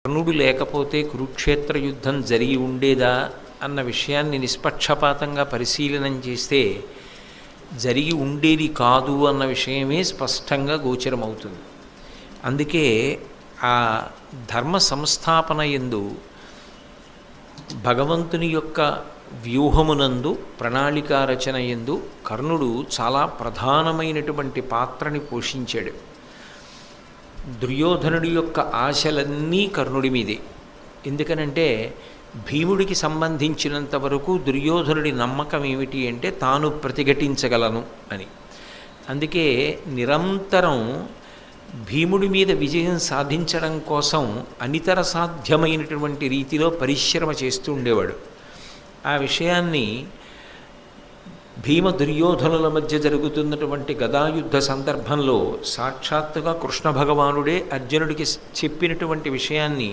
కర్ణుడు లేకపోతే కురుక్షేత్ర యుద్ధం జరిగి ఉండేదా అన్న విషయాన్ని నిష్పక్షపాతంగా పరిశీలనం చేస్తే జరిగి ఉండేది కాదు అన్న విషయమే స్పష్టంగా గోచరమవుతుంది. అందుకే ఆ ధర్మ సంస్థాపన యందు భగవంతుని యొక్క వ్యూహమునందు ప్రణాళికా రచన యందు కర్ణుడు చాలా ప్రధానమైనటువంటి పాత్రని పోషించాడు. దుర్యోధనుడి యొక్క ఆశలన్నీ కర్ణుడి మీదే. ఎందుకనంటే భీముడికి సంబంధించినంత వరకు దుర్యోధనుడి నమ్మకం ఏమిటి అంటే తాను ప్రతిఘటించగలను అని. అందుకే నిరంతరం భీముడి మీద విజయం సాధించడం కోసం అనితర సాధ్యమైనటువంటి రీతిలో పరిశ్రమ చేస్తూ ఉండేవాడు. ఆ విషయాన్ని భీమ దుర్యోధనుల మధ్య జరుగుతున్నటువంటి గదాయుద్ధ సందర్భంలో సాక్షాత్తుగా కృష్ణ భగవానుడే అర్జునుడికి చెప్పినటువంటి విషయాన్ని